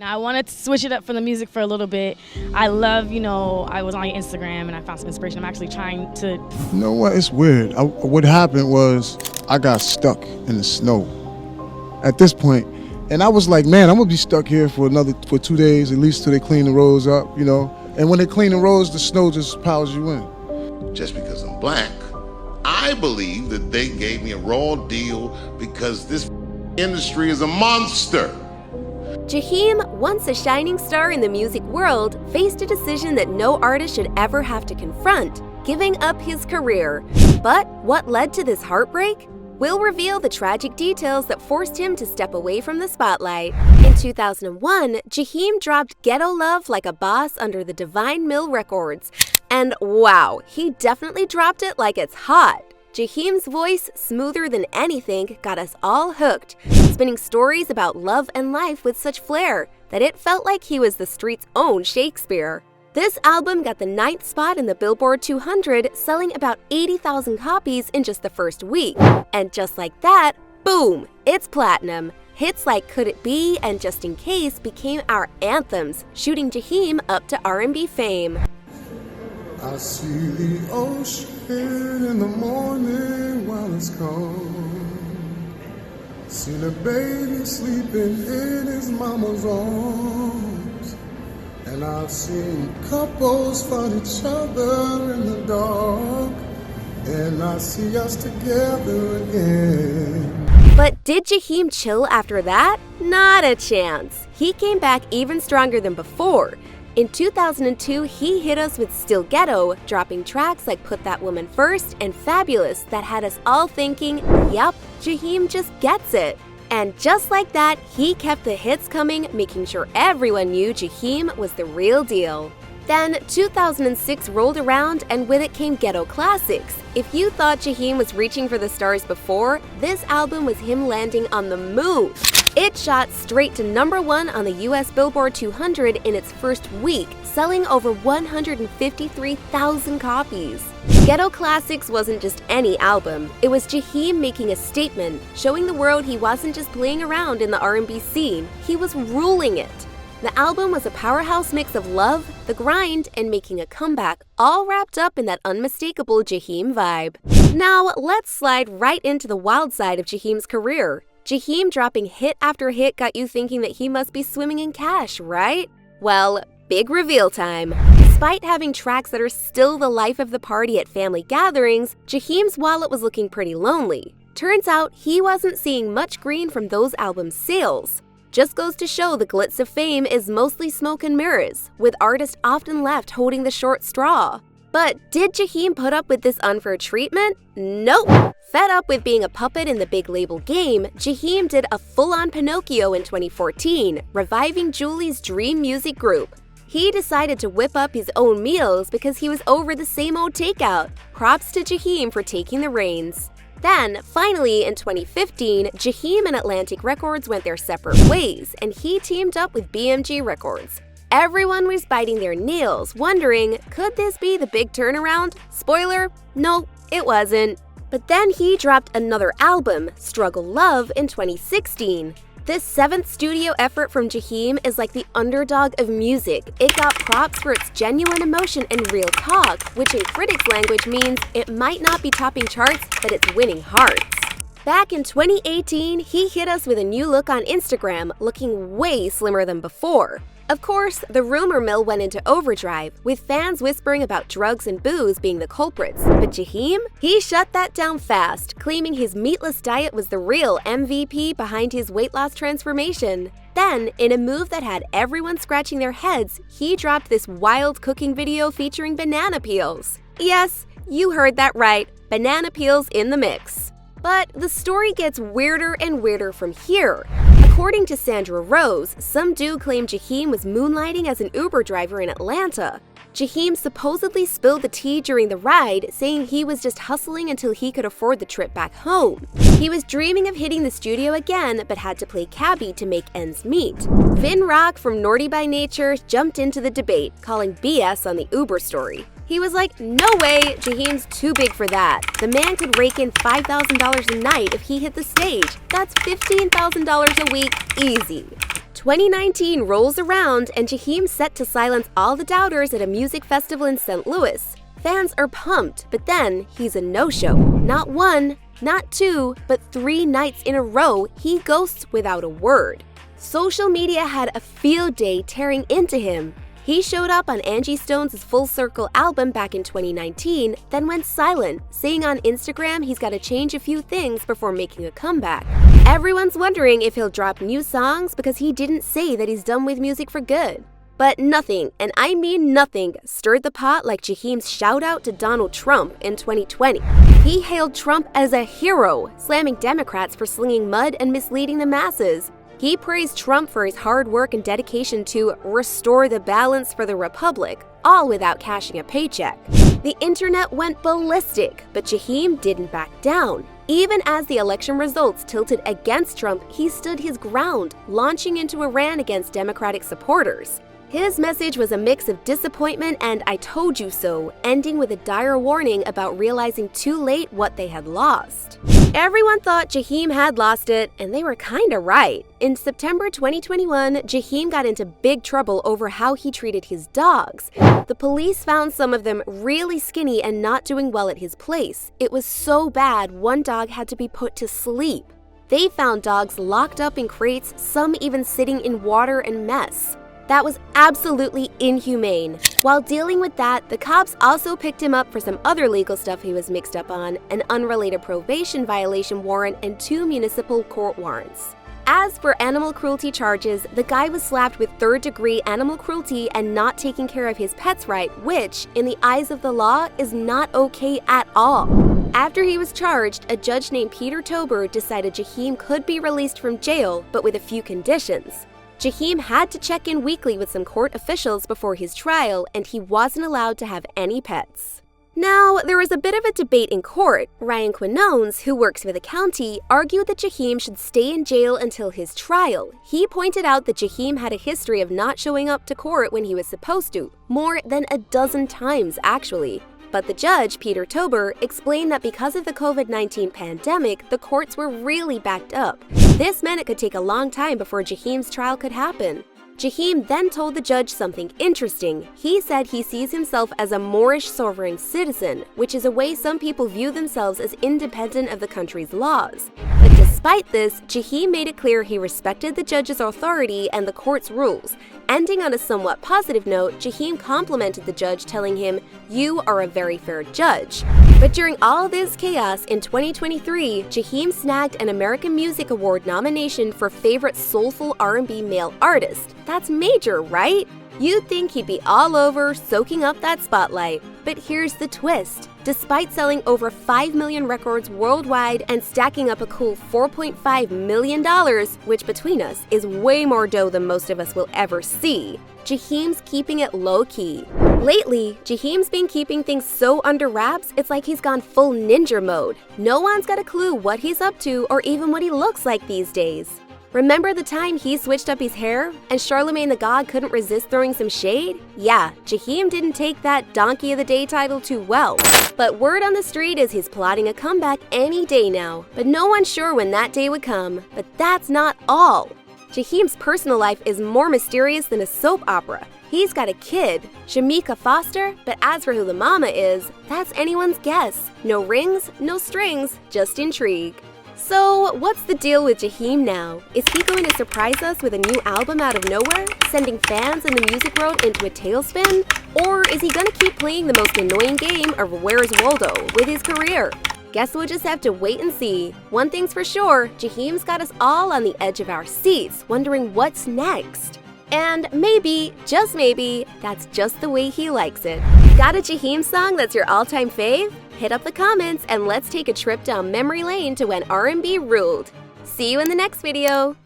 Now I wanted to switch it up for the music for a little bit. I love, I was on your Instagram and I found some inspiration. I'm actually trying to... You know what? It's weird. What happened was I got stuck in the snow at this point. And I was like, man, I'm gonna be stuck here for 2 days, at least till they clean the roads up, And when they clean the roads, the snow just powers you in. Just because I'm black, I believe that they gave me a raw deal because this industry is a monster. Jaheim, once a shining star in the music world, faced a decision that no artist should ever have to confront, giving up his career. But what led to this heartbreak? We'll reveal the tragic details that forced him to step away from the spotlight. In 2001, Jaheim dropped Ghetto Love like a boss under the Divine Mill Records. And wow, he definitely dropped it like it's hot. Jaheim's voice, smoother than anything, got us all hooked, spinning stories about love and life with such flair that it felt like he was the street's own Shakespeare. This album got the 9th spot in the Billboard 200, selling about 80,000 copies in just the first week. And just like that, boom, it's platinum. Hits like Could It Be and Just In Case became our anthems, shooting Jaheim up to R&B fame. I see the ocean in the morning while it's cold. See the baby sleeping in his mama's arms. And I've seen couples find each other in the dark. And I see us together again. But did Jaheim chill after that? Not a chance. He came back even stronger than before. In 2002, he hit us with Still Ghetto, dropping tracks like Put That Woman First and Fabulous that had us all thinking, yup, Jaheim just gets it. And just like that, he kept the hits coming, making sure everyone knew Jaheim was the real deal. Then 2006 rolled around and with it came Ghetto Classics. If you thought Jaheim was reaching for the stars before, this album was him landing on the moon. It shot straight to #1 on the US Billboard 200 in its first week, selling over 153,000 copies. Ghetto Classics wasn't just any album. It was Jaheim making a statement, showing the world he wasn't just playing around in the R&B scene, he was ruling it. The album was a powerhouse mix of love, the grind, and making a comeback, all wrapped up in that unmistakable Jaheim vibe. Now, let's slide right into the wild side of Jaheim's career. Jaheim dropping hit after hit got you thinking that he must be swimming in cash, right? Well, big reveal time. Despite having tracks that are still the life of the party at family gatherings, Jaheim's wallet was looking pretty lonely. Turns out he wasn't seeing much green from those album sales. Just goes to show the glitz of fame is mostly smoke and mirrors, with artists often left holding the short straw. But did Jaheim put up with this unfair treatment? Nope! Fed up with being a puppet in the big label game, Jaheim did a full-on Pinocchio in 2014, reviving Julie's dream music group. He decided to whip up his own meals because he was over the same old takeout. Props to Jaheim for taking the reins. Then, finally, in 2015, Jaheim and Atlantic Records went their separate ways, and he teamed up with BMG Records. Everyone was biting their nails, wondering, could this be the big turnaround? Spoiler, no, it wasn't. But then he dropped another album, Struggle Love, in 2016. This 7th studio effort from Jaheim is like the underdog of music. It got props for its genuine emotion and real talk, which in critics' language means it might not be topping charts, but it's winning hearts. Back in 2018, he hit us with a new look on Instagram, looking way slimmer than before. Of course, the rumor mill went into overdrive, with fans whispering about drugs and booze being the culprits. But Jaheim? He shut that down fast, claiming his meatless diet was the real MVP behind his weight loss transformation. Then, in a move that had everyone scratching their heads, he dropped this wild cooking video featuring banana peels. Yes, you heard that right, banana peels in the mix. But the story gets weirder and weirder from here. According to Sandra Rose, some dude claimed Jaheim was moonlighting as an Uber driver in Atlanta. Jaheim supposedly spilled the tea during the ride, saying he was just hustling until he could afford the trip back home. He was dreaming of hitting the studio again, but had to play cabbie to make ends meet. Vin Rock from Naughty by Nature jumped into the debate, calling BS on the Uber story. He was like, no way, Jaheim's too big for that. The man could rake in $5,000 a night if he hit the stage. That's $15,000 a week, easy. 2019 rolls around and Jaheim's set to silence all the doubters at a music festival in St. Louis. Fans are pumped, but then he's a no-show. Not one, not two, but 3 nights in a row, he ghosts without a word. Social media had a field day tearing into him. He showed up on Angie Stone's Full Circle album back in 2019, then went silent, saying on Instagram he's got to change a few things before making a comeback. Everyone's wondering if he'll drop new songs because he didn't say that he's done with music for good. But nothing, and I mean nothing, stirred the pot like Jaheim's shout-out to Donald Trump in 2020. He hailed Trump as a hero, slamming Democrats for slinging mud and misleading the masses. He praised Trump for his hard work and dedication to restore the balance for the republic, all without cashing a paycheck. The internet went ballistic, but Jaheim didn't back down. Even as the election results tilted against Trump, he stood his ground, launching into a rant against Democratic supporters. His message was a mix of disappointment and I told you so, ending with a dire warning about realizing too late what they had lost. Everyone thought Jaheim had lost it, and they were kinda right. In September 2021, Jaheim got into big trouble over how he treated his dogs. The police found some of them really skinny and not doing well at his place. It was so bad, one dog had to be put to sleep. They found dogs locked up in crates, some even sitting in water and mess. That was absolutely inhumane. While dealing with that, the cops also picked him up for some other legal stuff he was mixed up on, an unrelated probation violation warrant and 2 municipal court warrants. As for animal cruelty charges, the guy was slapped with 3rd-degree animal cruelty and not taking care of his pet's right, which, in the eyes of the law, is not okay at all. After he was charged, a judge named Peter Tober decided Jaheim could be released from jail, but with a few conditions. Jaheim had to check in weekly with some court officials before his trial, and he wasn't allowed to have any pets. Now, there was a bit of a debate in court. Ryan Quinones, who works for the county, argued that Jaheim should stay in jail until his trial. He pointed out that Jaheim had a history of not showing up to court when he was supposed to, more than a dozen times actually. But the judge, Peter Tober, explained that because of the COVID-19 pandemic, the courts were really backed up. This meant it could take a long time before Jaheim's trial could happen. Jaheim then told the judge something interesting. He said he sees himself as a Moorish sovereign citizen, which is a way some people view themselves as independent of the country's laws. But despite this, Jaheim made it clear he respected the judge's authority and the court's rules. Ending on a somewhat positive note, Jaheim complimented the judge, telling him, "You are a very fair judge." But during all this chaos in 2023, Jaheim snagged an American Music Award nomination for Favorite Soulful R&B Male Artist. That's major, right? You'd think he'd be all over, soaking up that spotlight. But here's the twist. Despite selling over 5 million records worldwide and stacking up a cool $4.5 million, which between us is way more dough than most of us will ever see, Jaheim's keeping it low-key. Lately, Jaheim's been keeping things so under wraps, it's like he's gone full ninja mode. No one's got a clue what he's up to or even what he looks like these days. Remember the time he switched up his hair and Charlemagne the God couldn't resist throwing some shade? Yeah, Jaheim didn't take that Donkey of the Day title too well. But word on the street is he's plotting a comeback any day now. But no one's sure when that day would come. But that's not all. Jaheim's personal life is more mysterious than a soap opera. He's got a kid, Shamika Foster, but as for who the mama is, that's anyone's guess. No rings, no strings, just intrigue. So, what's the deal with Jaheim now? Is he going to surprise us with a new album out of nowhere, sending fans in the music world into a tailspin? Or is he gonna keep playing the most annoying game of Where's Waldo with his career? Guess we'll just have to wait and see. One thing's for sure, Jaheim's got us all on the edge of our seats, wondering what's next. And maybe, just maybe, that's just the way he likes it. Got a Jaheim song that's your all-time fave? Hit up the comments and let's take a trip down memory lane to when R&B ruled. See you in the next video!